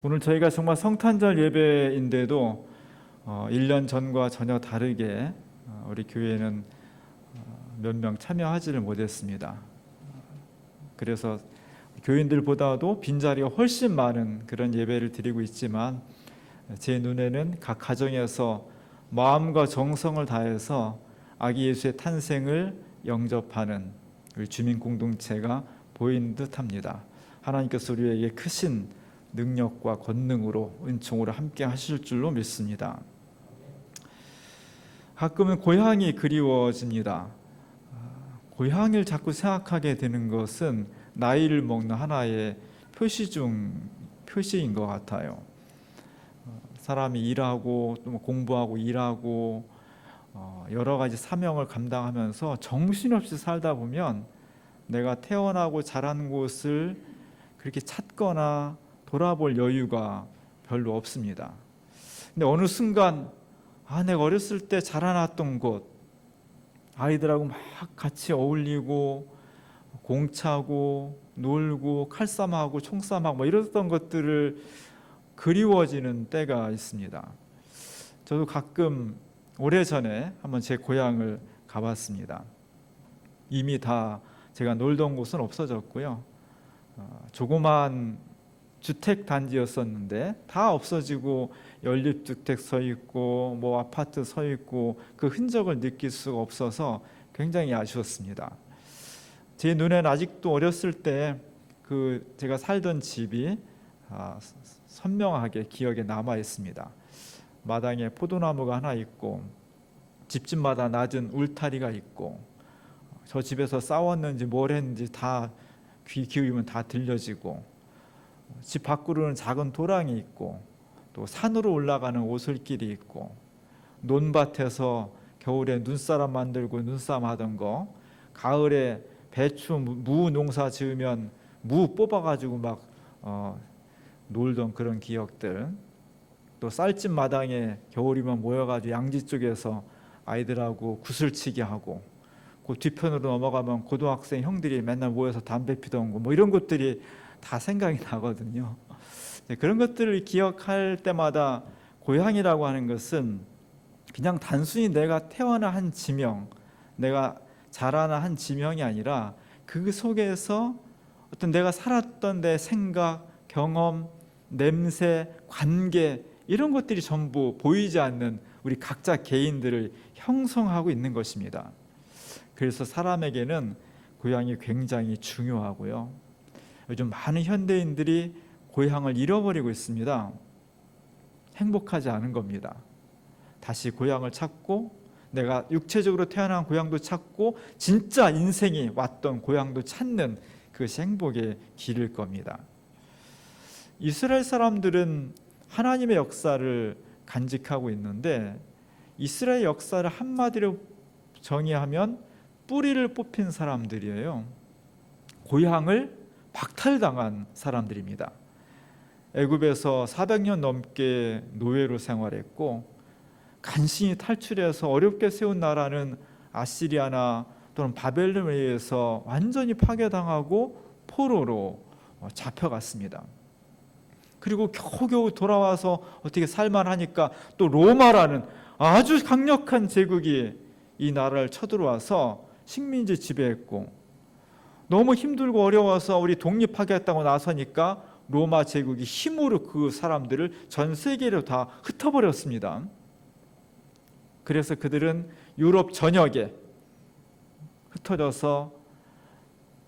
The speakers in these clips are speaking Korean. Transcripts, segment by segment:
오늘 저희가 정말 성탄절 예배인데도 1년 전과 전혀 다르게 우리 교회는 몇 명 참여하지를 못했습니다. 그래서 교인들보다도 빈자리가 훨씬 많은 그런 예배를 드리고 있지만 제 눈에는 각 가정에서 마음과 정성을 다해서 아기 예수의 탄생을 영접하는 우리 주민 공동체가 보이는 듯합니다. 하나님께서 우리에게 크신 능력과 권능으로 은총으로 함께 하실 줄로 믿습니다. 가끔은 고향이 그리워집니다. 고향을 자꾸 생각하게 되는 것은 나이를 먹는 하나의 표시인 것 같아요. 사람이 일하고 또 공부하고 일하고 여러 가지 사명을 감당하면서 정신없이 살다 보면 내가 태어나고 자란 곳을 그렇게 찾거나 돌아볼 여유가 별로 없습니다. 근데 어느 순간 내가 어렸을 때 자라났던 곳, 아이들하고 막 같이 어울리고 공차고 놀고 칼싸움하고 총싸움하고 이랬던 것들을 그리워지는 때가 있습니다. 저도 가끔 오래전에 한번 제 고향을 가봤습니다. 이미 다 제가 놀던 곳은 없어졌고요. 조그만 주택 단지였었는데 다 없어지고 연립주택 서 있고 아파트 서 있고 그 흔적을 느낄 수가 없어서 굉장히 아쉬웠습니다. 제 눈에는 아직도 어렸을 때 제가 살던 집이 선명하게 기억에 남아 있습니다. 마당에 포도나무가 하나 있고 집집마다 낮은 울타리가 있고 저 집에서 싸웠는지 뭘 했는지 다 귀 기울이면 다 들려지고 집 밖으로는 작은 도랑이 있고 또 산으로 올라가는 오솔길이 있고 논밭에서 겨울에 눈사람 만들고 눈싸움 하던 거, 가을에 배추 무 농사 지으면 무 뽑아가지고 막 놀던 그런 기억들, 또 쌀집 마당에 겨울이면 모여가지고 양지 쪽에서 아이들하고 구슬치기 하고 그 뒤편으로 넘어가면 고등학생 형들이 맨날 모여서 담배 피던 거 이런 것들이 다 생각이 나거든요. 그런 것들을 기억할 때마다 고향이라고 하는 것은 그냥 단순히 내가 태어난 한 지명, 내가 자라난 한 지명이 아니라 그 속에서 어떤 내가 살았던 내 생각, 경험, 냄새, 관계 이런 것들이 전부 보이지 않는 우리 각자 개인들을 형성하고 있는 것입니다. 그래서 사람에게는 고향이 굉장히 중요하고요. 요즘 많은 현대인들이 고향을 잃어버리고 있습니다. 행복하지 않은 겁니다. 다시 고향을 찾고 내가 육체적으로 태어난 고향도 찾고 진짜 인생이 왔던 고향도 찾는 그것이 행복의 길일 겁니다. 이스라엘 사람들은 하나님의 역사를 간직하고 있는데 이스라엘 역사를 한마디로 정의하면 뿌리를 뽑힌 사람들이에요. 고향을 박탈당한 사람들입니다. 애굽에서 400년 넘게 노예로 생활했고 간신히 탈출해서 어렵게 세운 나라는 아시리아나 또는 바벨론에 의해서 완전히 파괴당하고 포로로 잡혀갔습니다. 그리고 겨우겨우 돌아와서 어떻게 살만하니까 또 로마라는 아주 강력한 제국이 이 나라를 쳐들어와서 식민지 지배했고 너무 힘들고 어려워서 우리 독립하겠다고 나서니까 로마 제국이 힘으로 그 사람들을 전 세계로 다 흩어버렸습니다. 그래서 그들은 유럽 전역에 흩어져서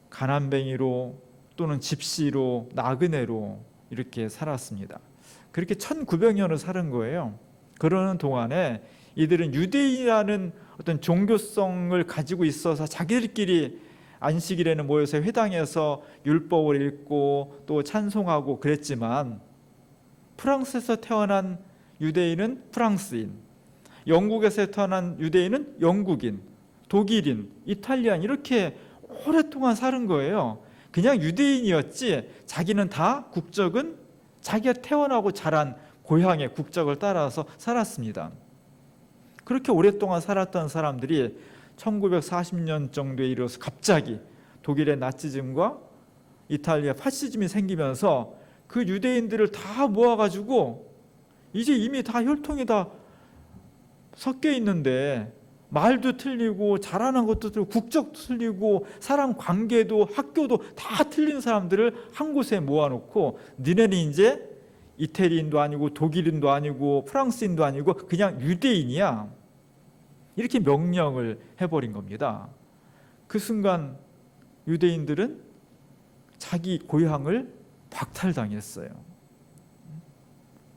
가난뱅이로 또는 집시로 나그네로 이렇게 살았습니다. 그렇게 1900년을 사는 거예요. 그러는 동안에 이들은 유대인이라는 어떤 종교성을 가지고 있어서 자기들끼리 안식일에는 모여서 회당에서 율법을 읽고 또 찬송하고 그랬지만 프랑스에서 태어난 유대인은 프랑스인, 영국에서 태어난 유대인은 영국인, 독일인, 이탈리안 이렇게 오랫동안 사는 거예요. 그냥 유대인이었지 자기는 다 국적은 자기가 태어나고 자란 고향의 국적을 따라서 살았습니다. 그렇게 오랫동안 살았던 사람들이 1940년 정도에 이르러서 갑자기 독일의 나치즘과 이탈리아 파시즘이 생기면서 그 유대인들을 다 모아가지고 이제 이미 다 혈통이 다 섞여 있는데 말도 틀리고 잘하는 것도 틀리고 국적도 틀리고 사람 관계도 학교도 다 틀린 사람들을 한 곳에 모아놓고 너네는 이제 이태리인도 아니고 독일인도 아니고 프랑스인도 아니고 그냥 유대인이야, 이렇게 명령을 해버린 겁니다. 그 순간 유대인들은 자기 고향을 박탈당했어요.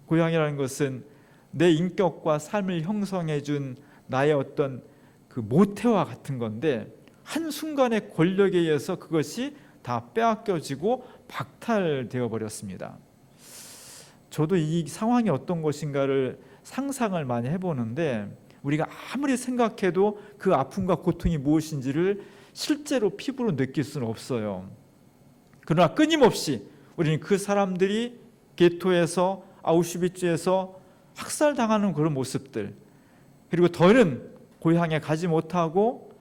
고향이라는 것은 내 인격과 삶을 형성해준 나의 어떤 그 모태와 같은 건데 한순간의 권력에 의해서 그것이 다 빼앗겨지고 박탈되어 버렸습니다. 저도 이 상황이 어떤 것인가를 상상을 많이 해보는데 우리가 아무리 생각해도 그 아픔과 고통이 무엇인지를 실제로 피부로 느낄 수는 없어요. 그러나 끊임없이 우리는 그 사람들이 게토에서 아우슈비츠에서 학살당하는 그런 모습들, 그리고 더는 고향에 가지 못하고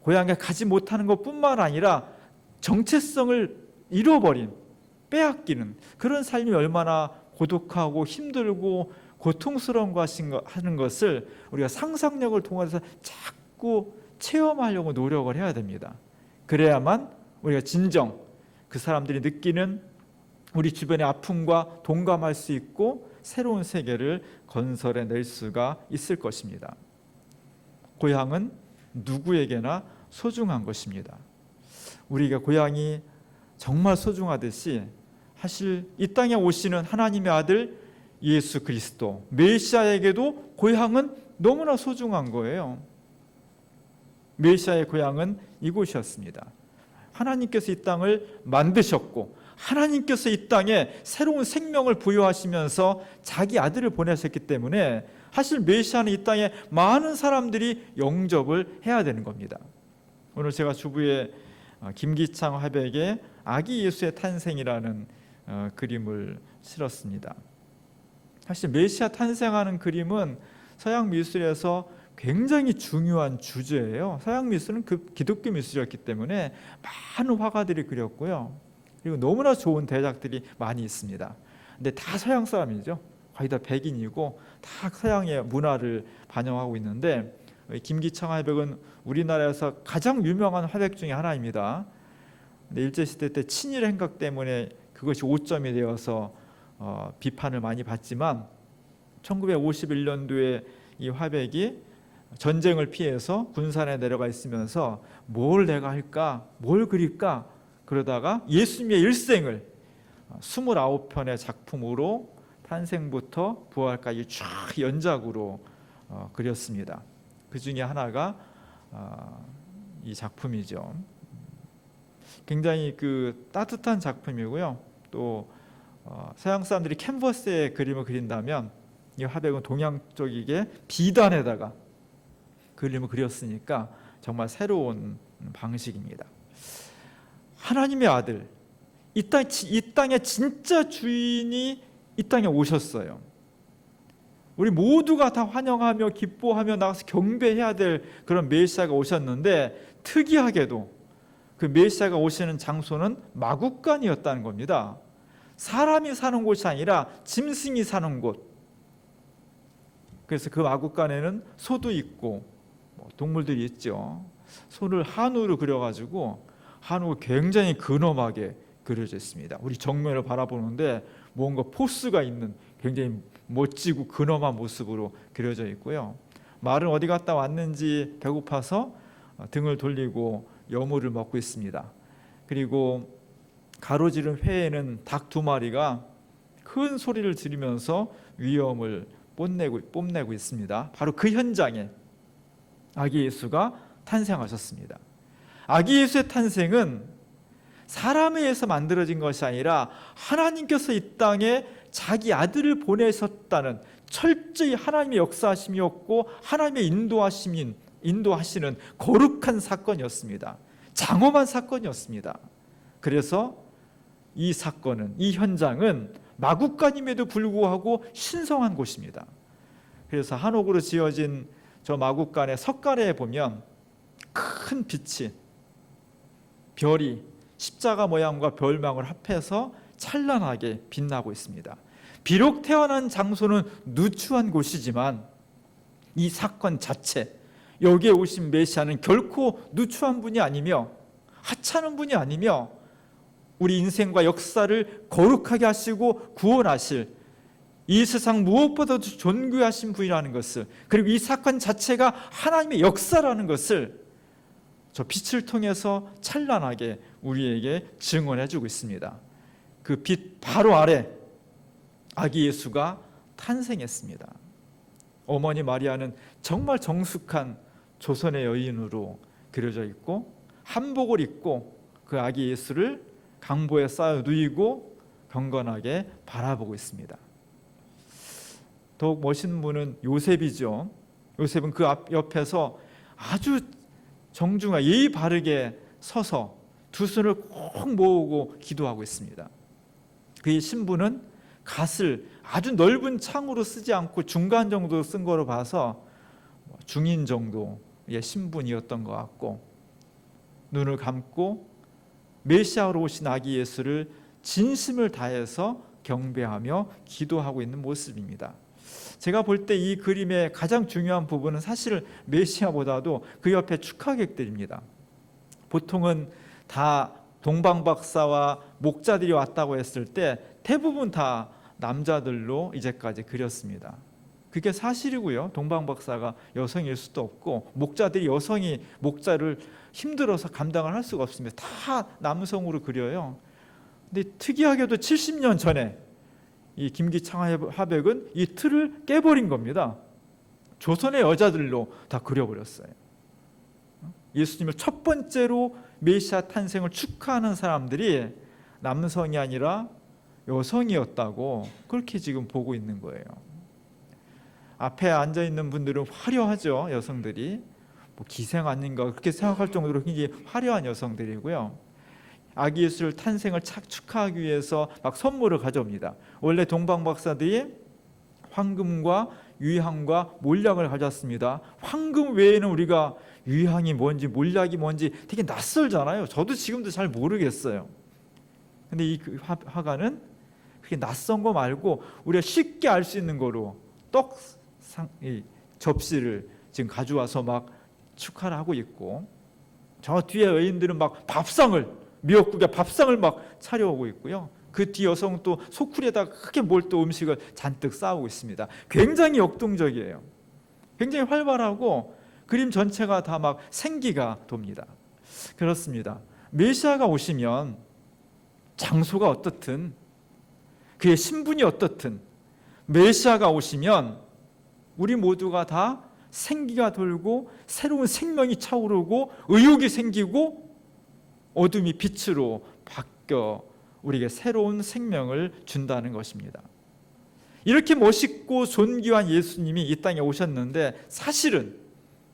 고향에 가지 못하는 것뿐만 아니라 정체성을 잃어버린, 빼앗기는 그런 삶이 얼마나 고독하고 힘들고 고통스러운 하는 것을 우리가 상상력을 통해서 자꾸 체험하려고 노력을 해야 됩니다. 그래야만 우리가 진정 그 사람들이 느끼는 우리 주변의 아픔과 동감할 수 있고 새로운 세계를 건설해낼 수가 있을 것입니다. 고향은 누구에게나 소중한 것입니다. 우리가 고향이 정말 소중하듯이 사실 이 땅에 오시는 하나님의 아들 예수 그리스도 메시아에게도 고향은 너무나 소중한 거예요. 메시아의 고향은 이곳이었습니다. 하나님께서 이 땅을 만드셨고 하나님께서 이 땅에 새로운 생명을 부여하시면서 자기 아들을 보내셨기 때문에 사실 메시아는 이 땅에 많은 사람들이 영접을 해야 되는 겁니다. 오늘 제가 주부에 김기창 화백의 아기 예수의 탄생이라는 그림을 실었습니다. 사실 메시아 탄생하는 그림은 서양 미술에서 굉장히 중요한 주제예요. 서양 미술은 그 기독교 미술이었기 때문에 많은 화가들이 그렸고요. 그리고 너무나 좋은 대작들이 많이 있습니다. 근데 다 서양 사람이죠. 거의 다 백인이고 다 서양의 문화를 반영하고 있는데 김기창 화백은 우리나라에서 가장 유명한 화백 중에 하나입니다. 근데 일제시대 때 친일 행각 때문에 그것이 오점이 되어서 비판을 많이 받지만 1951년도에 이 화백이 전쟁을 피해서 군산에 내려가 있으면서 뭘 내가 할까? 뭘 그릴까? 그러다가 예수님의 일생을 29편의 작품으로 탄생부터 부활까지 쫙 연작으로 그렸습니다. 그 중에 하나가 이 작품이죠. 굉장히 그 따뜻한 작품이고요. 또 서양 사람들이 캔버스에 그림을 그린다면 이 화백은 동양 쪽이게 비단에다가 그림을 그렸으니까 정말 새로운 방식입니다. 하나님의 아들, 이 땅의 진짜 주인이 이 땅에 오셨어요. 우리 모두가 다 환영하며 기뻐하며 나가서 경배해야 될 그런 메시아가 오셨는데 특이하게도 그 메시아가 오시는 장소는 마국간이었다는 겁니다. 사람이 사는 곳이 아니라 짐승이 사는 곳. 그래서 그 마국간에는 소도 있고 동물들이 있죠. 소를 한우로 그려가지고 한우가 굉장히 근엄하게 그려져 있습니다. 우리 정면을 바라보는데 뭔가 포스가 있는 굉장히 멋지고 근엄한 모습으로 그려져 있고요. 말은 어디 갔다 왔는지 배고파서 등을 돌리고 여물을 먹고 있습니다. 그리고 가로지른 회에는 닭 2마리가 큰 소리를 지르면서 위험을 뽐내고 있습니다. 바로 그 현장에 아기 예수가 탄생하셨습니다. 아기 예수의 탄생은 사람에 의해서 만들어진 것이 아니라 하나님께서 이 땅에 자기 아들을 보내셨다는 철저히 하나님의 역사하심이었고 하나님의 인도하시는 거룩한 사건이었습니다. 장엄한 사건이었습니다. 그래서 이 사건은, 이 현장은 마국간임에도 불구하고 신성한 곳입니다. 그래서 한옥으로 지어진 저 마국간의 석가래에 보면 큰 빛이, 별이 십자가 모양과 별망을 합해서 찬란하게 빛나고 있습니다. 비록 태어난 장소는 누추한 곳이지만 이 사건 자체, 여기에 오신 메시아는 결코 누추한 분이 아니며 하찮은 분이 아니며 우리 인생과 역사를 거룩하게 하시고 구원하실 이 세상 무엇보다도 존귀하신 분이라는 것을, 그리고 이 사건 자체가 하나님의 역사라는 것을 저 빛을 통해서 찬란하게 우리에게 증언해 주고 있습니다. 그 빛 바로 아래 아기 예수가 탄생했습니다. 어머니 마리아는 정말 정숙한 조선의 여인으로 그려져 있고 한복을 입고 그 아기 예수를 강보에 쌓여 누이고 경건하게 바라보고 있습니다. 더욱 멋있는 분은 요셉이죠. 요셉은 그 옆에서 아주 정중하게 예의 바르게 서서 두 손을 꼭 모으고 기도하고 있습니다. 그의 신부는 갓을 아주 넓은 창으로 쓰지 않고 중간 정도 쓴 거로 봐서 중인 정도의 신분이었던 것 같고, 눈을 감고 메시아로 오신 아기 예수를 진심을 다해서 경배하며 기도하고 있는 모습입니다. 제가 볼 때 이 그림의 가장 중요한 부분은 사실 메시아보다도 그 옆에 축하객들입니다. 보통은 다 동방박사와 목자들이 왔다고 했을 때 대부분 다 남자들로 이제까지 그렸습니다. 그게 사실이고요. 동방박사가 여성일 수도 없고 목자들이 여성이 목자를 힘들어서 감당을 할 수가 없습니다. 다 남성으로 그려요. 근데 특이하게도 70년 전에 이 김기창 화백은 이 틀을 깨버린 겁니다. 조선의 여자들로 다 그려버렸어요. 예수님을 첫 번째로 메시아 탄생을 축하하는 사람들이 남성이 아니라 여성이었다고 그렇게 지금 보고 있는 거예요. 앞에 앉아있는 분들은 화려하죠. 여성들이 뭐 기생 아닌가 그렇게 생각할 정도로 굉장히 화려한 여성들이고요. 아기 예수를 탄생을 축하하기 위해서 막 선물을 가져옵니다. 원래 동방박사들이 황금과 유향과 몰약을 가져왔습니다. 황금 외에는 우리가 유향이 뭔지 몰약이 뭔지 되게 낯설잖아요. 저도 지금도 잘 모르겠어요. 근데 이 화가는 그게 낯선 거 말고 우리가 쉽게 알 수 있는 거로 접시를 지금 가져와서 막 축하를 하고 있고, 저 뒤에 여인들은 막 미역국에 밥상을 막 차려오고 있고요. 그 뒤 여성은 또 소쿠리에다가 크게 뭘 또 음식을 잔뜩 쌓아오고 있습니다. 굉장히 역동적이에요. 굉장히 활발하고 그림 전체가 다 막 생기가 돕니다. 그렇습니다. 메시아가 오시면 장소가 어떻든, 그의 신분이 어떻든, 메시아가 오시면 우리 모두가 다 생기가 돌고 새로운 생명이 차오르고 의욕이 생기고 어둠이 빛으로 바뀌어 우리에게 새로운 생명을 준다는 것입니다. 이렇게 멋있고 존귀한 예수님이 이 땅에 오셨는데 사실은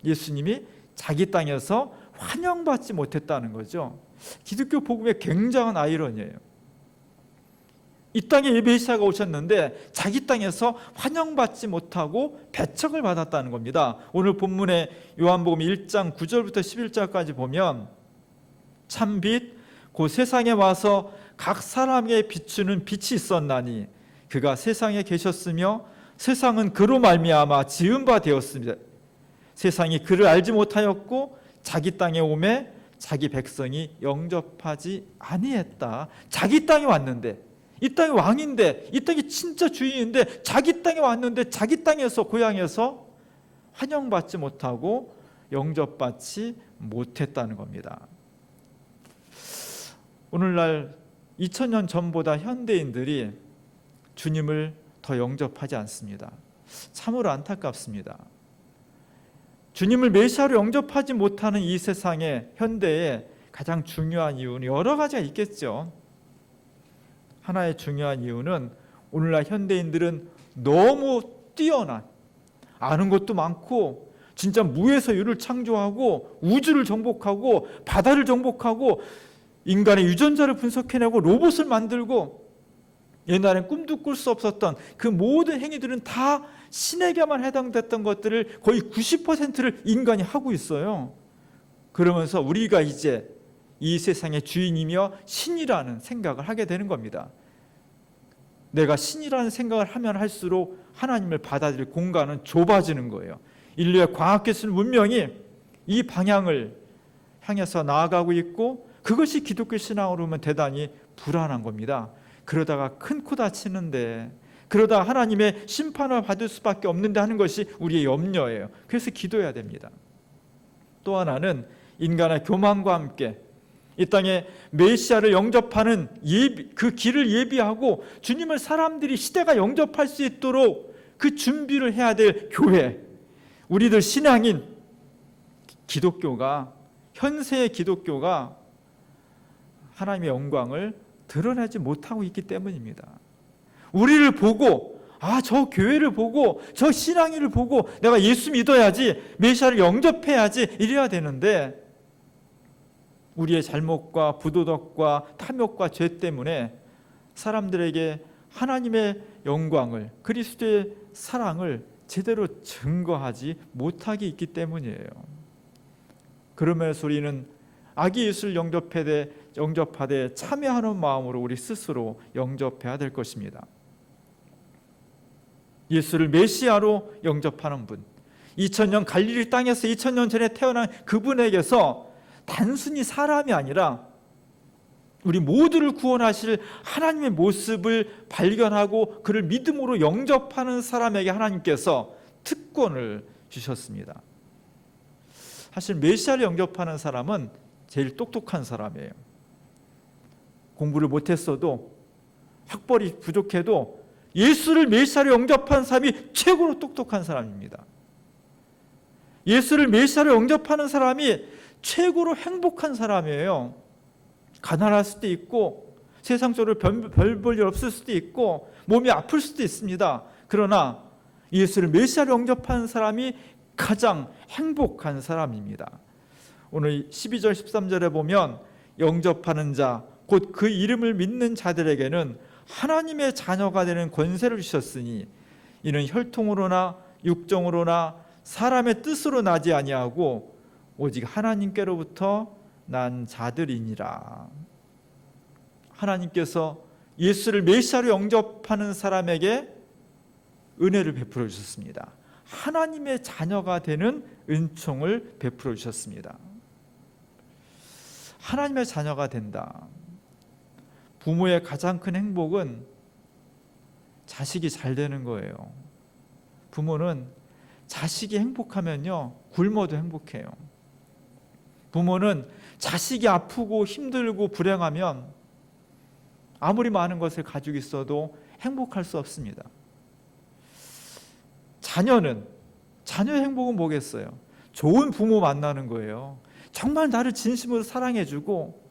예수님이 자기 땅에서 환영받지 못했다는 거죠. 기독교 복음의 굉장한 아이러니예요. 이 땅에 메시아가 오셨는데 자기 땅에서 환영받지 못하고 배척을 받았다는 겁니다. 오늘 본문의 요한복음 1장 9절부터 11절까지 보면 참 빛, 그 세상에 와서 각 사람에게 비추는 빛이 있었나니 그가 세상에 계셨으며 세상은 그로 말미암아 지은 바 되었습니다. 세상이 그를 알지 못하였고 자기 땅에 오매 자기 백성이 영접하지 아니했다. 자기 땅에 왔는데, 이 땅이 왕인데, 이 땅이 진짜 주인인데 자기 땅에 왔는데 자기 땅에서, 고향에서 환영받지 못하고 영접받지 못했다는 겁니다. 오늘날 2000년 전보다 현대인들이 주님을 더 영접하지 않습니다. 참으로 안타깝습니다. 주님을 메시아로 영접하지 못하는 이 세상의 현대에 가장 중요한 이유는 여러 가지가 있겠죠. 하나의 중요한 이유는 오늘날 현대인들은 너무 뛰어난, 아는 것도 많고 진짜 무에서 유를 창조하고 우주를 정복하고 바다를 정복하고 인간의 유전자를 분석해내고 로봇을 만들고, 옛날엔 꿈도 꿀 수 없었던 그 모든 행위들은 다 신에게만 해당됐던 것들을 거의 90%를 인간이 하고 있어요. 그러면서 우리가 이제 이 세상의 주인이며 신이라는 생각을 하게 되는 겁니다. 내가 신이라는 생각을 하면 할수록 하나님을 받아들일 공간은 좁아지는 거예요. 인류의 과학기술 문명이 이 방향을 향해서 나아가고 있고, 그것이 기독교 신앙으로 보면 대단히 불안한 겁니다. 그러다가 큰 코 다치는데, 그러다 하나님의 심판을 받을 수밖에 없는데 하는 것이 우리의 염려예요. 그래서 기도해야 됩니다. 또 하나는 인간의 교만과 함께 이 땅에 메시아를 영접하는 그 길을 예비하고 주님을 사람들이, 시대가 영접할 수 있도록 그 준비를 해야 될 교회, 우리들 신앙인 기독교가, 현세의 기독교가 하나님의 영광을 드러내지 못하고 있기 때문입니다. 우리를 보고, 저 교회를 보고, 저 신앙인을 보고 내가 예수 믿어야지, 메시아를 영접해야지 이래야 되는데, 우리의 잘못과 부도덕과 탐욕과 죄 때문에 사람들에게 하나님의 영광을, 그리스도의 사랑을 제대로 증거하지 못하기 있기 때문이에요. 그러면서 우리는 아기 예수를 영접하되 참여하는 마음으로 우리 스스로 영접해야 될 것입니다. 예수를 메시아로 영접하는 분, 2000년 갈릴리 땅에서 2000년 전에 태어난 그분에게서 단순히 사람이 아니라 우리 모두를 구원하실 하나님의 모습을 발견하고 그를 믿음으로 영접하는 사람에게 하나님께서 특권을 주셨습니다. 사실 메시아를 영접하는 사람은 제일 똑똑한 사람이에요. 공부를 못했어도, 학벌이 부족해도 예수를 메시아로 영접한 사람이 최고로 똑똑한 사람입니다. 예수를 메시아로 영접하는 사람이 최고로 행복한 사람이에요. 가난할 수도 있고, 세상적으로 별 볼 일 없을 수도 있고, 몸이 아플 수도 있습니다. 그러나 예수를 메시아로 영접하는 사람이 가장 행복한 사람입니다. 오늘 12절 13절에 보면 영접하는 자, 곧 그 이름을 믿는 자들에게는 하나님의 자녀가 되는 권세를 주셨으니 이는 혈통으로나 육정으로나 사람의 뜻으로 나지 아니하고 오직 하나님께로부터 난 자들이니라. 하나님께서 예수를 메시아로 영접하는 사람에게 은혜를 베풀어 주셨습니다. 하나님의 자녀가 되는 은총을 베풀어 주셨습니다. 하나님의 자녀가 된다. 부모의 가장 큰 행복은 자식이 잘 되는 거예요. 부모는 자식이 행복하면요, 굶어도 행복해요. 부모는 자식이 아프고 힘들고 불행하면 아무리 많은 것을 가지고 있어도 행복할 수 없습니다. 자녀의 행복은 뭐겠어요? 좋은 부모 만나는 거예요. 정말 나를 진심으로 사랑해주고,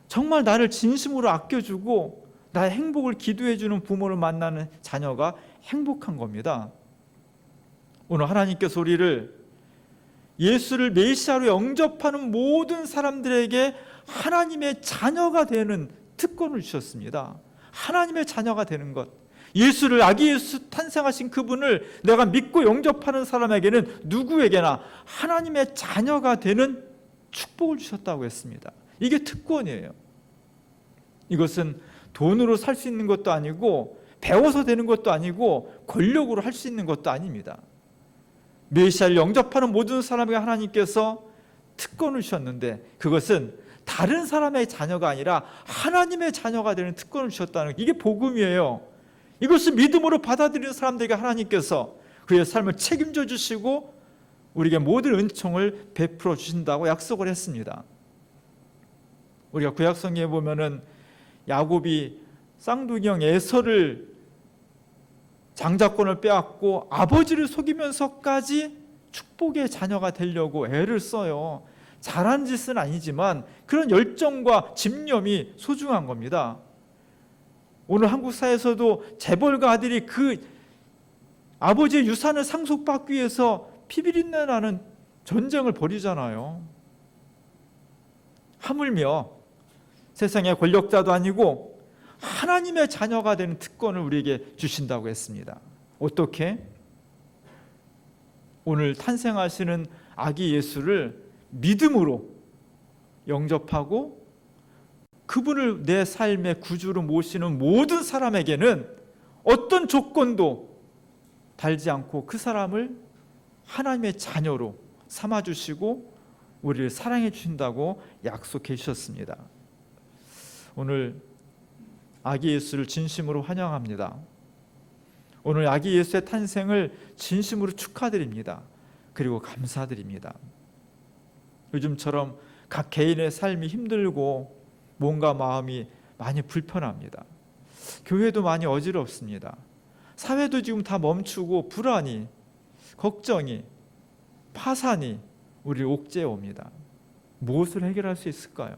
정말 나를 진심으로 아껴주고, 나의 행복을 기도해주는 부모를 만나는 자녀가 행복한 겁니다. 오늘 하나님께서 우리를 예수를 메시아로 영접하는 모든 사람들에게 하나님의 자녀가 되는 특권을 주셨습니다. 하나님의 자녀가 되는 것, 예수를, 아기 예수 탄생하신 그분을 내가 믿고 영접하는 사람에게는 누구에게나 하나님의 자녀가 되는 축복을 주셨다고 했습니다. 이게 특권이에요. 이것은 돈으로 살 수 있는 것도 아니고, 배워서 되는 것도 아니고, 권력으로 할 수 있는 것도 아닙니다. 메시아를 영접하는 모든 사람에게 하나님께서 특권을 주셨는데, 그것은 다른 사람의 자녀가 아니라 하나님의 자녀가 되는 특권을 주셨다는, 이게 복음이에요. 이것을 믿음으로 받아들이는 사람들에게 하나님께서 그의 삶을 책임져 주시고 우리에게 모든 은총을 베풀어 주신다고 약속을 했습니다. 우리가 구약성경에 보면은 야곱이 쌍둥이 형 에서를 장자권을 빼앗고 아버지를 속이면서까지 축복의 자녀가 되려고 애를 써요. 잘한 짓은 아니지만 그런 열정과 집념이 소중한 겁니다. 오늘 한국 사회에서도 재벌가 아들이 그 아버지의 유산을 상속받기 위해서 피비린내 나는 전쟁을 벌이잖아요. 하물며 세상의 권력자도 아니고 하나님의 자녀가 되는 특권을 우리에게 주신다고 했습니다. 어떻게? 오늘 탄생하시는 아기 예수를 믿음으로 영접하고 그분을 내 삶의 구주로 모시는 모든 사람에게는 어떤 조건도 달지 않고 그 사람을 하나님의 자녀로 삼아주시고 우리를 사랑해 주신다고 약속해 주셨습니다. 오늘 아기 예수를 진심으로 환영합니다. 오늘 아기 예수의 탄생을 진심으로 축하드립니다. 그리고 감사드립니다. 요즘처럼 각 개인의 삶이 힘들고 몸과 마음이 많이 불편합니다. 교회도 많이 어지럽습니다. 사회도 지금 다 멈추고 불안이, 걱정이, 파산이 우리를 옥죄해 옵니다. 무엇을 해결할 수 있을까요?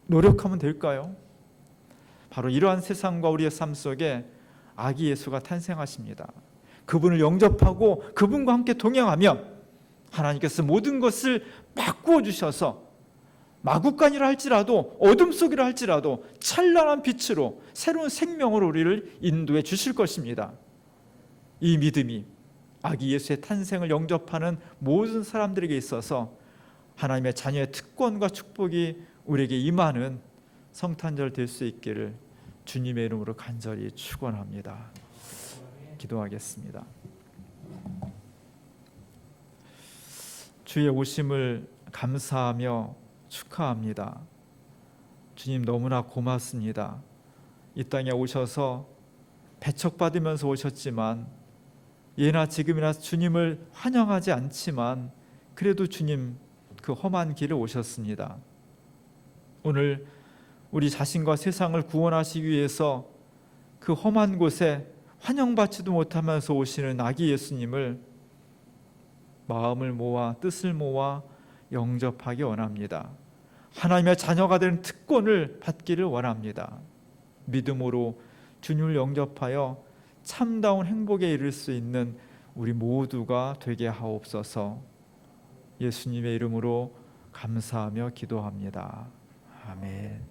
노력하면 될까요? 바로 이러한 세상과 우리의 삶 속에 아기 예수가 탄생하십니다. 그분을 영접하고 그분과 함께 동행하면 하나님께서 모든 것을 바꾸어 주셔서 마구간이라 할지라도 어둠 속이라 할지라도 찬란한 빛으로 새로운 생명으로 우리를 인도해 주실 것입니다. 이 믿음이 아기 예수의 탄생을 영접하는 모든 사람들에게 있어서 하나님의 자녀의 특권과 축복이 우리에게 임하는 성탄절 될 수 있기를 주님의 이름으로 간절히 축원합니다. 기도하겠습니다. 주의 오심을 감사하며 축하합니다. 주님 너무나 고맙습니다. 이 땅에 오셔서 배척받으면서 오셨지만 예나 지금이나 주님을 환영하지 않지만 그래도 주님 그 험한 길을 오셨습니다. 오늘 우리 자신과 세상을 구원하시기 위해서 그 험한 곳에 환영받지도 못하면서 오시는 아기 예수님을 마음을 모아 뜻을 모아 영접하기 원합니다. 하나님의 자녀가 되는 특권을 받기를 원합니다. 믿음으로 주님을 영접하여 참다운 행복에 이를 수 있는 우리 모두가 되게 하옵소서. 예수님의 이름으로 감사하며 기도합니다. 아멘.